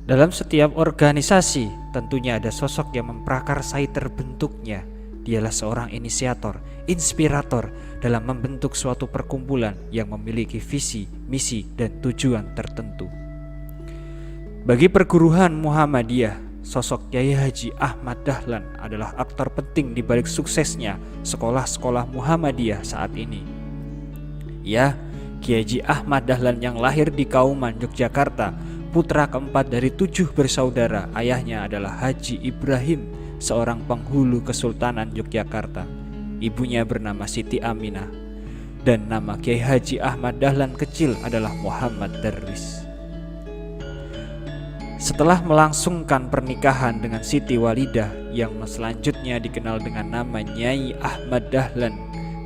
Dalam setiap organisasi, tentunya ada sosok yang memprakarsai terbentuknya. Dialah seorang inisiator, inspirator dalam membentuk suatu perkumpulan yang memiliki visi, misi, dan tujuan tertentu. Bagi perguruan Muhammadiyah, sosok Kyai Haji Ahmad Dahlan adalah aktor penting di balik suksesnya sekolah-sekolah Muhammadiyah saat ini. Ya, Kyai Haji Ahmad Dahlan yang lahir di Kauman, Yogyakarta, putra keempat dari 7 bersaudara. Ayahnya adalah Haji Ibrahim, seorang penghulu Kesultanan Yogyakarta. Ibunya bernama Siti Aminah. Dan nama Kyai Haji Ahmad Dahlan kecil adalah Muhammad Darwis. Setelah melangsungkan pernikahan dengan Siti Walidah yang selanjutnya dikenal dengan nama Nyai Ahmad Dahlan,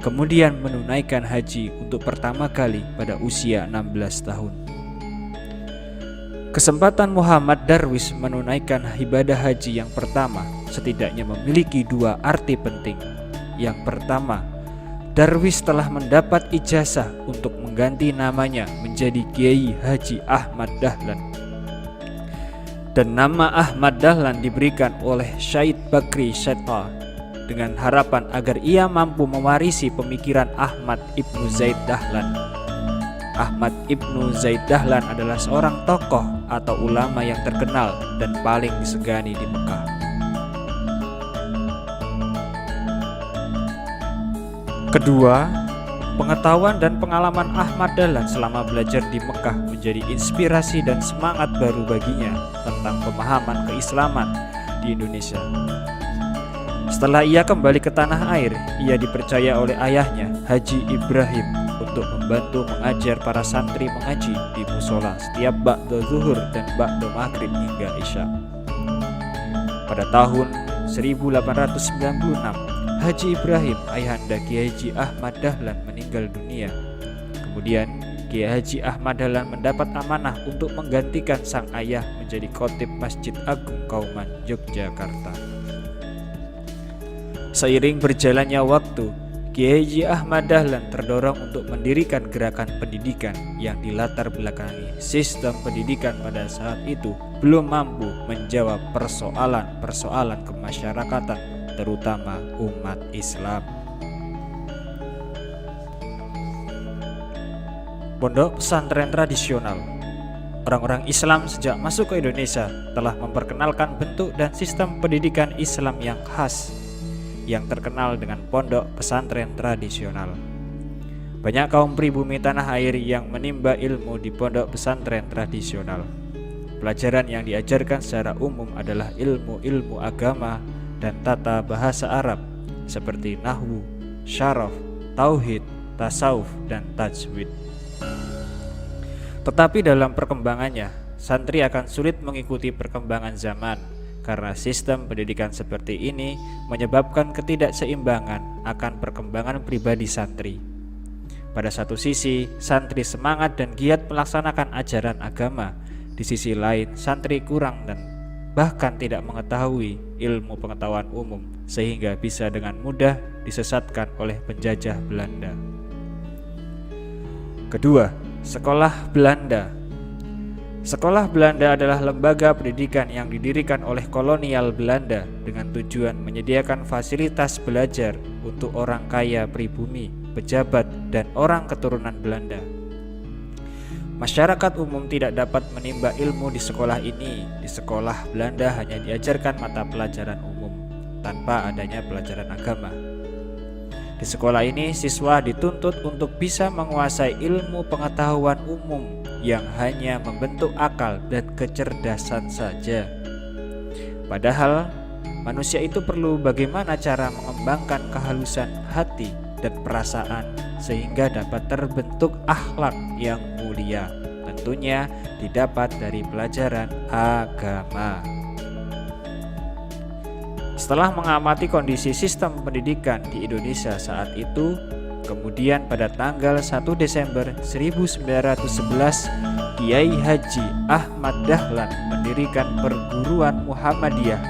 kemudian menunaikan haji untuk pertama kali pada usia 16 tahun. Kesempatan Muhammad Darwis menunaikan ibadah haji yang pertama setidaknya memiliki 2 arti penting. Yang pertama, Darwis telah mendapat ijazah untuk mengganti namanya menjadi Kyai Haji Ahmad Dahlan. Dan nama Ahmad Dahlan diberikan oleh Syed Bakri Syeta dengan harapan agar ia mampu mewarisi pemikiran Ahmad Ibnu Zaid Dahlan. Ahmad Ibnu Zaid Dahlan adalah seorang tokoh atau ulama yang terkenal dan paling disegani di Mekah. Kedua, pengetahuan dan pengalaman Ahmad Dahlan selama belajar di Mekah menjadi inspirasi dan semangat baru baginya tentang pemahaman keislaman di Indonesia. Setelah ia kembali ke tanah air, ia dipercaya oleh ayahnya, Haji Ibrahim, untuk membantu mengajar para santri mengaji di musola setiap ba'da zuhur dan ba'da maghrib hingga isya. Pada tahun 1896, Haji Ibrahim, ayahanda Kyai Haji Ahmad Dahlan, meninggal dunia. Kemudian Kyai Haji Ahmad Dahlan mendapat amanah untuk menggantikan sang ayah menjadi khotib Masjid Agung Kauman, Yogyakarta. Seiring berjalannya waktu, Kyai Haji Ahmad Dahlan terdorong untuk mendirikan gerakan pendidikan yang dilatar belakangi sistem pendidikan pada saat itu belum mampu menjawab persoalan-persoalan kemasyarakatan, terutama umat Islam. Pondok pesantren tradisional. Orang-orang Islam sejak masuk ke Indonesia telah memperkenalkan bentuk dan sistem pendidikan Islam yang khas, yang terkenal dengan pondok pesantren tradisional. Banyak kaum pribumi tanah air yang menimba ilmu di pondok pesantren tradisional. Pelajaran yang diajarkan secara umum adalah ilmu-ilmu agama dan tata bahasa Arab seperti nahwu, syaraf, tauhid, tasawuf, dan tajwid. Tetapi dalam perkembangannya, santri akan sulit mengikuti perkembangan zaman karena sistem pendidikan seperti ini menyebabkan ketidakseimbangan akan perkembangan pribadi santri. Pada satu sisi, santri semangat dan giat melaksanakan ajaran agama. Di sisi lain, santri kurang dan bahkan tidak mengetahui ilmu pengetahuan umum sehingga bisa dengan mudah disesatkan oleh penjajah Belanda. Kedua, sekolah Belanda. Sekolah Belanda adalah lembaga pendidikan yang didirikan oleh kolonial Belanda dengan tujuan menyediakan fasilitas belajar untuk orang kaya pribumi, pejabat, dan orang keturunan Belanda. Masyarakat umum tidak dapat menimba ilmu di sekolah ini. Di sekolah Belanda hanya diajarkan mata pelajaran umum tanpa adanya pelajaran agama. Di sekolah ini siswa dituntut untuk bisa menguasai ilmu pengetahuan umum yang hanya membentuk akal dan kecerdasan saja. Padahal manusia itu perlu bagaimana cara mengembangkan kehalusan hati dan perasaan sehingga dapat terbentuk akhlak yang mulia. Tentunya didapat dari pelajaran agama. Setelah mengamati kondisi sistem pendidikan di Indonesia saat itu, kemudian pada tanggal 1 Desember 1911, Kyai Haji Ahmad Dahlan mendirikan perguruan Muhammadiyah.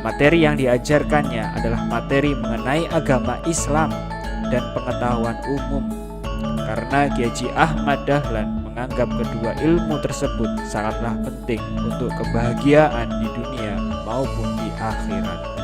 Materi yang diajarkannya adalah materi mengenai agama Islam dan pengetahuan umum. Karena Kyai Haji Ahmad Dahlan menganggap kedua ilmu tersebut sangatlah penting untuk kebahagiaan di dunia maupun di akhirat.